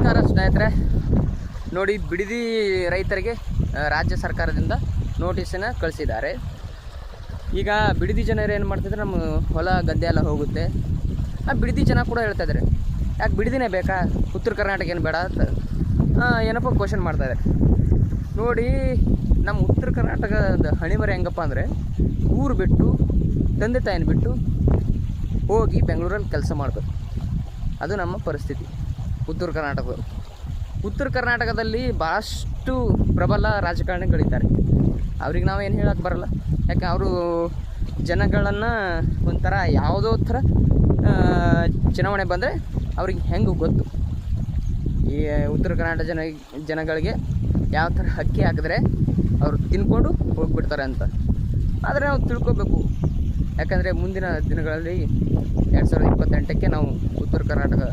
ನಮಸ್ಕಾರ ಸ್ನೇಹಿತರೆ. ನೋಡಿ, ಬಿಡದಿ ರೈತರಿಗೆ ರಾಜ್ಯ ಸರ್ಕಾರದಿಂದ ನೋಟಿಸನ್ನು ಕಳಿಸಿದ್ದಾರೆ. ಈಗ ಬಿಡದಿ ಜನರು ಏನು ಮಾಡ್ತಿದ್ದಾರೆ, ನಮ್ಮ ಹೊಲ ಗದ್ದೆ ಎಲ್ಲ ಹೋಗುತ್ತೆ. ಆ ಬಿಡದಿ ಜನ ಕೂಡ ಹೇಳ್ತಾ ಇದ್ದಾರೆ, ಯಾಕೆ ಬಿಡದಿನೇ ಬೇಕಾ, ಉತ್ತರ ಕರ್ನಾಟಕ ಏನು ಬೇಡ ಅಂತ ಏನಪ್ಪ ಕ್ವಶನ್ ಮಾಡ್ತಾಯಿದ್ದಾರೆ. ನೋಡಿ, ನಮ್ಮ ಉತ್ತರ ಕರ್ನಾಟಕದ ಹಣಿಮರೆ ಹೆಂಗಪ್ಪ ಅಂದರೆ, ಊರು ಬಿಟ್ಟು ತಂದೆ ತಾಯಿನ ಬಿಟ್ಟು ಹೋಗಿ ಬೆಂಗಳೂರಲ್ಲಿ ಕೆಲಸ ಮಾಡಬೇಕು. ಅದು ನಮ್ಮ ಪರಿಸ್ಥಿತಿ ಉತ್ತರ ಕರ್ನಾಟಕದಲ್ಲಿ ಭಾಳಷ್ಟು ಪ್ರಬಲ ರಾಜಕಾರಣಿಗಳಿದ್ದಾರೆ. ಅವ್ರಿಗೆ ನಾವೇನು ಹೇಳೋಕ್ಕೆ ಬರಲ್ಲ, ಯಾಕೆ ಅವರು ಜನಗಳನ್ನು ಒಂಥರ ಯಾವುದೋ ಥರ ಚುನಾವಣೆ ಬಂದರೆ ಅವ್ರಿಗೆ ಹೆಂಗೆ ಗೊತ್ತು, ಈ ಉತ್ತರ ಕರ್ನಾಟಕ ಜನಗಳಿಗೆ ಯಾವ ಥರ ಅಕ್ಕಿ ಹಾಕಿದ್ರೆ ಅವರು ತಿನ್ಕೊಂಡು ಹೋಗಿಬಿಡ್ತಾರೆ ಅಂತ. ಆದರೆ ನಾವು ತಿಳ್ಕೊಬೇಕು, ಯಾಕಂದರೆ ಮುಂದಿನ ದಿನಗಳಲ್ಲಿ 2028ಕ್ಕೆ ನಾವು ಉತ್ತರ ಕರ್ನಾಟಕ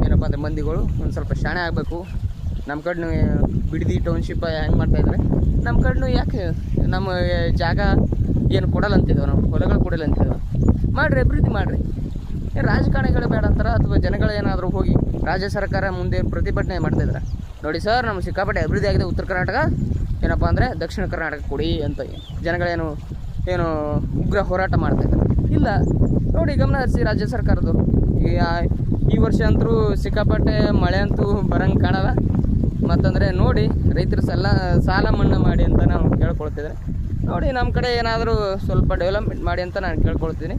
ಏನಪ್ಪ ಅಂದರೆ ಮಂದಿಗಳು ಒಂದು ಸ್ವಲ್ಪ ಶಾಣೆ ಆಗಬೇಕು. ನಮ್ಮ ಕಡೆನೂ ಬಿಡದಿ ಟೌನ್ಶಿಪ್ ಹೆಂಗೆ ಮಾಡ್ತಾಯಿದ್ದಾರೆ, ನಮ್ಮ ಕಡೆನೂ ಯಾಕೆ ನಮ್ಮ ಜಾಗ ಏನು ಕೊಡಲ್ಲ ಅಂತಿದ್ದೇವೆ, ನಾವು ಹೊಲಗಳು ಕೊಡಲ್ಲ ಅಂತಿದ್ದೇವೆ. ಮಾಡಿರಿ, ಅಭಿವೃದ್ಧಿ ಮಾಡಿರಿ. ರಾಜಕಾರಣಿಗಳು ಬೇಡ ಅಂತಾರೆ, ಅಥವಾ ಜನಗಳು ಏನಾದರೂ ಹೋಗಿ ರಾಜ್ಯ ಸರ್ಕಾರ ಮುಂದೆ ಪ್ರತಿಭಟನೆ ಮಾಡ್ತಾಯಿದ್ದಾರೆ. ನೋಡಿ ಸರ್, ನಮ್ಮ ಸಿಕ್ಕಾಪಟ್ಟೆ ಅಭಿವೃದ್ಧಿ ಆಗಿದೆ ಉತ್ತರ ಕರ್ನಾಟಕ, ಏನಪ್ಪ ಅಂದರೆ ದಕ್ಷಿಣ ಕರ್ನಾಟಕ ಕೊಡಿ ಅಂತ ಜನಗಳೇನು ಉಗ್ರ ಹೋರಾಟ ಮಾಡ್ತಾಯಿದ್ದಾರೆ. ಇಲ್ಲ, ನೋಡಿ, ಗಮನ ಹರಿಸಿ ರಾಜ್ಯ ಸರ್ಕಾರದವರು. ಈ ವರ್ಷ ಅಂತೂ ಸಿಕ್ಕಾಪಟ್ಟೆ ಮಳೆ ಅಂತೂ ಬರಂಗೆ ಕಾಣಲ್ಲ. ಮತ್ತಂದರೆ ನೋಡಿ, ರೈತರ ಸಾಲ ಮನ್ನಾ ಮಾಡಿ ಅಂತ ನಾವು ಕೇಳ್ಕೊಳ್ತಿದ್ದಾರೆ. ನೋಡಿ, ನಮ್ಮ ಕಡೆ ಏನಾದರೂ ಸ್ವಲ್ಪ ಡೆವಲಪ್ಮೆಂಟ್ ಮಾಡಿ ಅಂತ ನಾನು ಕೇಳ್ಕೊಳ್ತೀನಿ.